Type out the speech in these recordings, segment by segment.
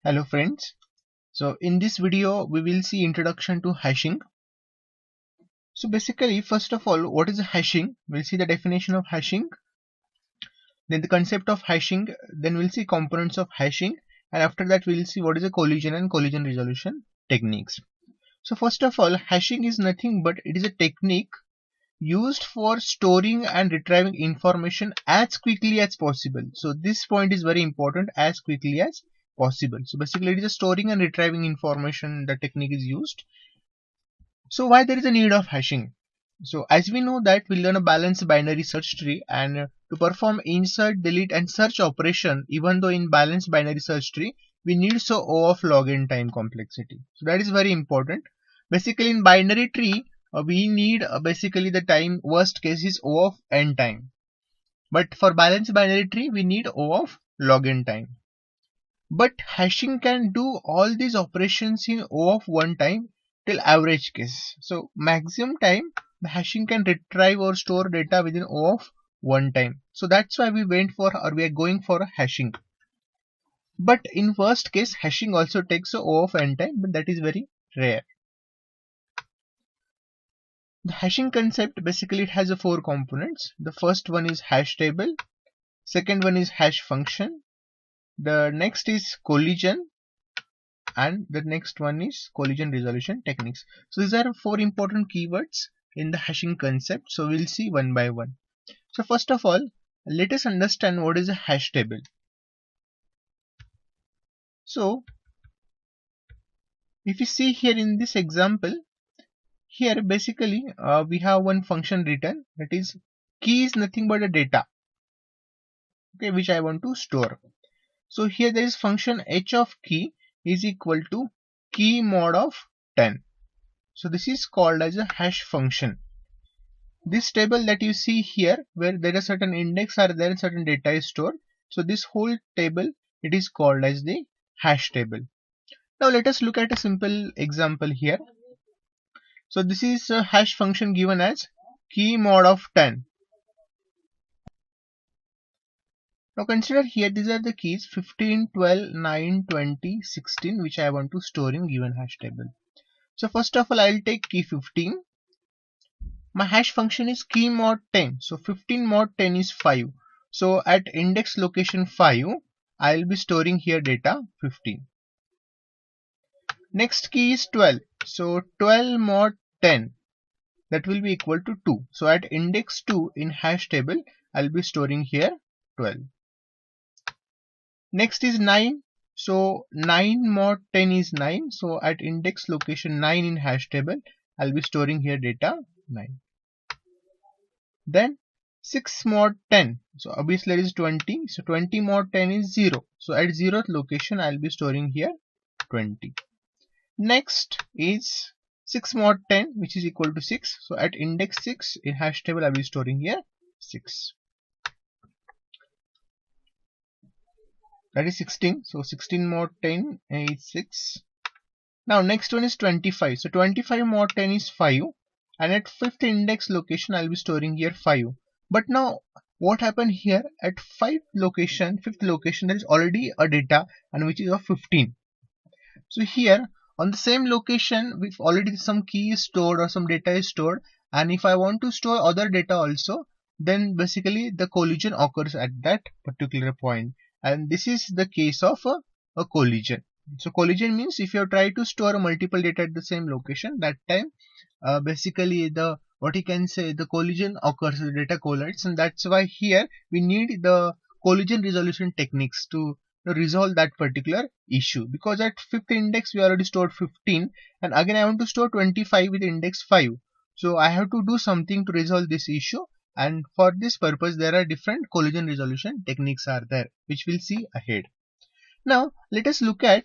Hello friends. So in this video we will see introduction to hashing. So basically first of all, what is hashing? We'll see the definition of hashing, then the concept of hashing, then we'll see components of hashing, and after that we'll see what is a collision and collision resolution techniques. So first of all, hashing is nothing but it is a technique used for storing and retrieving information as quickly as possible. So this point is very important, as quickly as possible. So basically it is a storing and retrieving information the technique is used. So why there is a need of hashing? So as we know that we learn a balanced binary search tree, and to perform insert, delete and search operation, even though in balanced binary search tree we need so O of log n time complexity. So that is very important. Basically in binary tree we need basically the time worst case is O of n time. But for balanced binary tree we need O of log n time. But hashing can do all these operations in O of 1 time till average case. So maximum time the hashing can retrieve or store data within O of 1 time. So that's why we went for, or we are going for a hashing. But in worst case hashing also takes a O of n time, but that is very rare. The hashing concept basically it has 4 components. The first one is hash table, second one is hash function, the next is collision, and the next one is collision resolution techniques. So these are 4 important keywords in the hashing concept. So we'll see one by one. So first of all, let us understand what is a hash table. So if you see here in this example, here basically we have one function written, that is key is nothing but a data, okay, which I want to store. So here there is function h of key is equal to key mod of 10. So this is called as a hash function. This table that you see here, where there are certain index are there and certain data is stored, so this whole table it is called as the hash table. Now let us look at a simple example here. So this is a hash function given as key mod of 10. Now consider here these are the keys 15, 12, 9, 20, 16 which I want to store in given hash table. So first of all I will take key 15. My hash function is key mod 10. So 15 mod 10 is 5. So at index location 5, I will be storing here data 15. Next key is 12. So 12 mod 10, that will be equal to 2. So at index 2 in hash table, I will be storing here 12. Next is 9. So 9 mod 10 is 9. So at index location 9 in hash table, I will be storing here data 9. Then 6 mod 10. So obviously there is 20. So 20 mod 10 is 0. So at 0th location I will be storing here 20. Next is 6 mod 10 which is equal to 6. So at index 6 in hash table I will be storing here 6. That is 16. So 16 mod 10 is 6. Now next one is 25. So 25 mod 10 is 5. And at 5th index location I will be storing here 5. But now what happened here, at 5th location there is already a data and which is of 15. So here on the same location with already some key is stored or some data is stored, and if I want to store other data also, then basically the collision occurs at that particular point, and this is the case of a collision. So collision means if you try to store multiple data at the same location, that time basically the what you can say the collision occurs, the data collides, and that's why here we need the collision resolution techniques to resolve that particular issue, because at 5th index we already stored 15 and again I want to store 25 with index 5. So I have to do something to resolve this issue, and for this purpose there are different collision resolution techniques are there which we'll see ahead. Now let us look at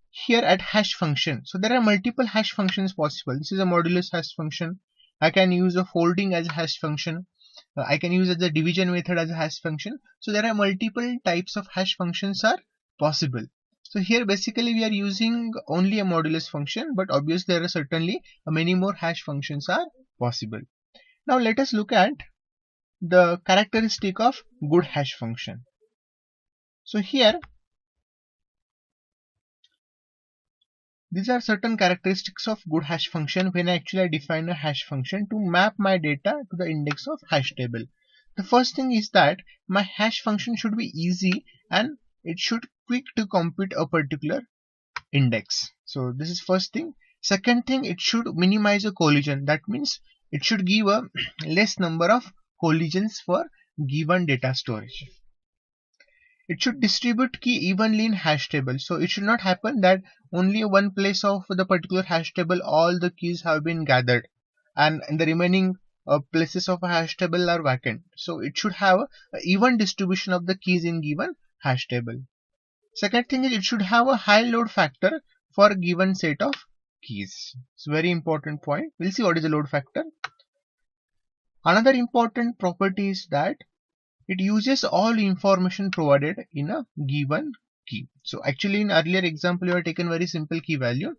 here at hash function. So there are multiple hash functions possible. This is a modulus hash function. I can use a folding as a hash function. I can use as a division method as a hash function. So there are multiple types of hash functions are possible. So here basically we are using only a modulus function, but obviously there are certainly many more hash functions are possible. Now let us look at the characteristic of good hash function. So here These are certain characteristics of good hash function when I define a hash function to map my data to the index of hash table. The first thing is that my hash function should be easy and it should quick to compute a particular index. So this is first thing. Second thing, it should minimize a collision. That means it should give a less number of collisions for given data storage. It should distribute key evenly in hash table. So it should not happen that only one place of the particular hash table all the keys have been gathered and the remaining places of a hash table are vacant. So it should have an even distribution of the keys in given hash table. Second thing is it should have a high load factor for a given set of keys. It's a very important point. We'll see what is the load factor. Another important property is that it uses all information provided in a given key. So actually in earlier example you have taken very simple key value,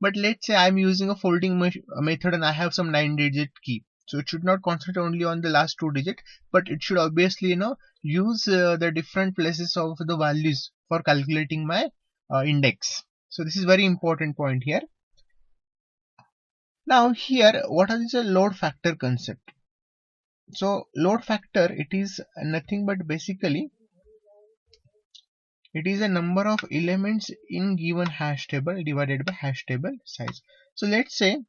but let's say I am using a folding method and I have some 9-digit key. So it should not concentrate only on the last 2 digits, but it should obviously use the different places of the values for calculating my index. So this is very important point here. Now here, what is the load factor concept? So load factor, it is nothing but basically it is a number of elements in given hash table divided by hash table size. So let's say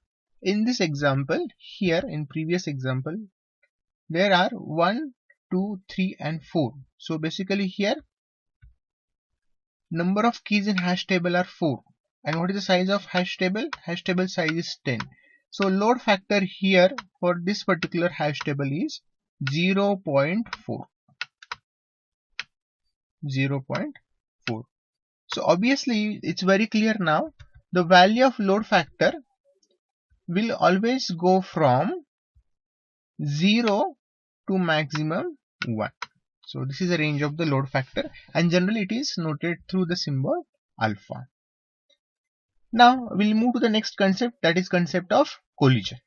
in this example here, in previous example, there are 1, 2, 3 and 4. So basically here number of keys in hash table are 4. And what is the size of hash table? Hash table size is 10. So load factor here for this particular hash table is 0.4. 0.4. So obviously it's very clear now. The value of load factor will always go from 0 to maximum 1. So this is the range of the load factor and generally it is noted through the symbol alpha. Now we'll move to the next concept, that is concept of collision.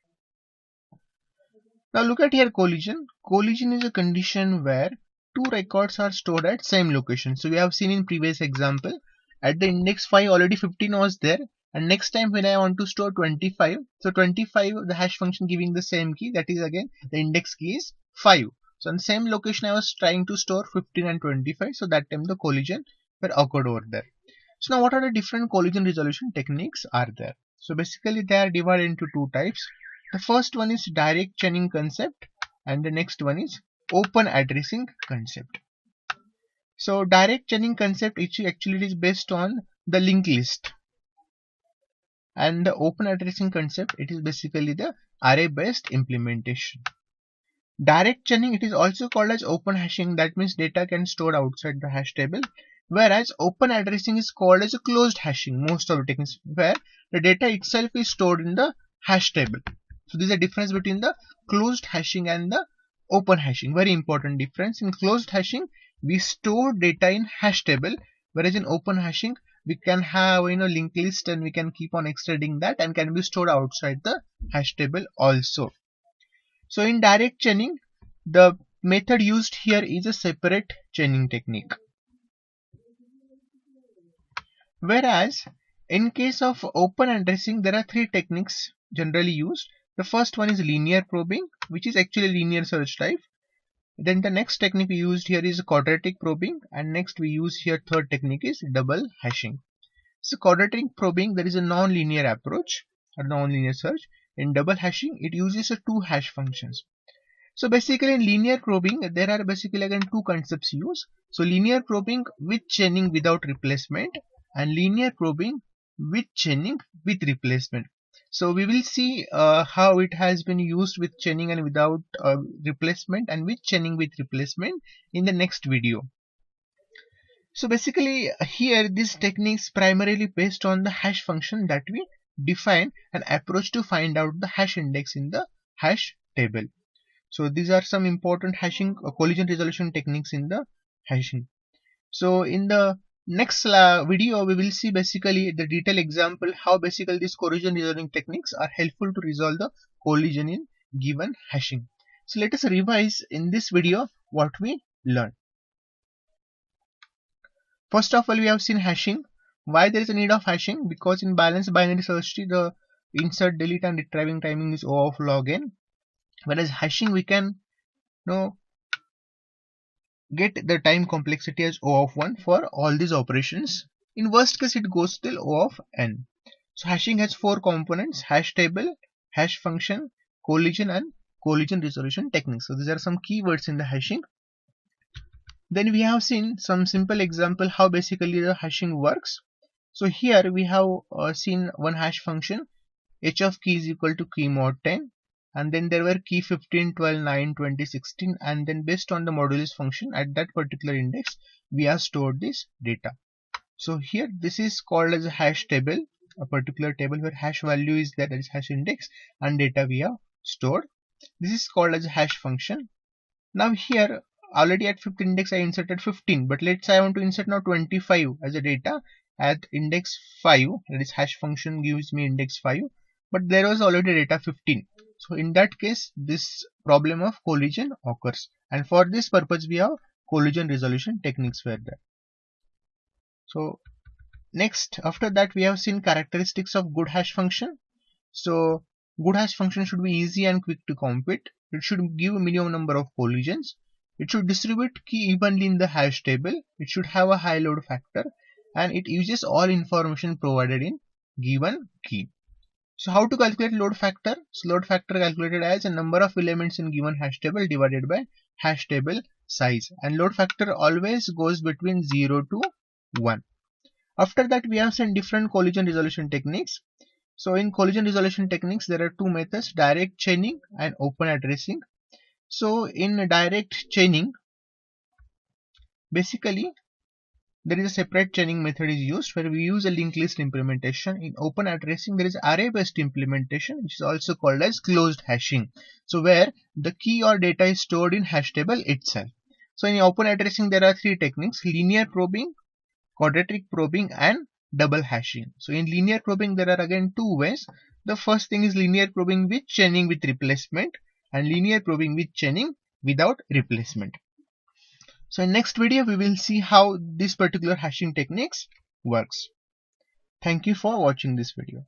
Now look at here collision. Collision is a condition where two records are stored at same location. So we have seen in previous example at the index 5 already 15 was there, and next time when I want to store 25, so 25 the hash function giving the same key, that is again the index key is 5. So on the same location I was trying to store 15 and 25, so that time the collision were occurred over there. So now what are the different collision resolution techniques are there? So basically they are divided into two types. The first one is direct chaining concept and the next one is open addressing concept. So direct chaining concept actually is based on the linked list, and the open addressing concept, it is basically the array based implementation. Direct chaining, it is also called as open hashing, that means data can store outside the hash table, whereas open addressing is called as a closed hashing, most of the techniques where the data itself is stored in the hash table. So there is a difference between the closed hashing and the open hashing. Very important difference. In closed hashing we store data in hash table, whereas in open hashing we can have linked list and we can keep on extending that and can be stored outside the hash table also. So in direct chaining, the method used here is a separate chaining technique. Whereas in case of open addressing, there are three techniques generally used. The first one is linear probing, which is actually linear search type. Then the next technique we used here is quadratic probing, and next we use here third technique is double hashing. So quadratic probing, there is a non-linear approach or non-linear search. In double hashing, it uses two hash functions. So basically in linear probing, there are basically again two concepts used. So linear probing with chaining without replacement and linear probing with chaining with replacement. So we will see how it has been used with chaining and without replacement and with chaining with replacement in the next video. So basically here this technique is primarily based on the hash function that we define an approach to find out the hash index in the hash table. So these are some important hashing collision resolution techniques in the hashing. So in the next video we will see basically the detailed example how basically these collision resolving techniques are helpful to resolve the collision in given hashing. So let us revise in this video what we learned. First of all, we have seen hashing. Why there is a need of hashing? Because in balanced binary search tree, the insert, delete and retrieving timing is O of log n. Whereas hashing, we can get the time complexity as O of 1 for all these operations. In worst case, it goes till O of n. So hashing has 4 components: hash table, hash function, collision and collision resolution techniques. So these are some keywords in the hashing. Then we have seen some simple example how basically the hashing works. So here we have seen one hash function, h of key is equal to key mod 10, and then there were key 15, 12, 9, 20, 16, and then based on the modulus function at that particular index we have stored this data. So here this is called as a hash table, a particular table where hash value is there, that is hash index, and data we have stored. This is called as a hash function. Now here already at 5th index I inserted 15, but let's say I want to insert now 25 as a data at index 5, that is hash function gives me index 5, but there was already data 15. So in that case this problem of collision occurs, and for this purpose we have collision resolution techniques were there. So next, after that we have seen characteristics of good hash function. So good hash function should be easy and quick to compute. It should give a minimum number of collisions. It should distribute key evenly in the hash table. It should have a high load factor, and it uses all information provided in given key. So how to calculate load factor? So load factor calculated as a number of elements in given hash table divided by hash table size, and load factor always goes between 0 to 1. After that we have seen different collision resolution techniques. So in collision resolution techniques there are two methods, direct chaining and open addressing. So in direct chaining, basically there is a separate chaining method is used where we use a linked list implementation. In open addressing there is array based implementation, which is also called as closed hashing, so where the key or data is stored in hash table itself. So in open addressing there are three techniques: linear probing, quadratic probing and double hashing. So in linear probing there are again two ways. The first thing is linear probing with chaining with replacement, and linear probing with chaining without replacement. So in next video we will see how this particular hashing techniques works. Thank you for watching this video.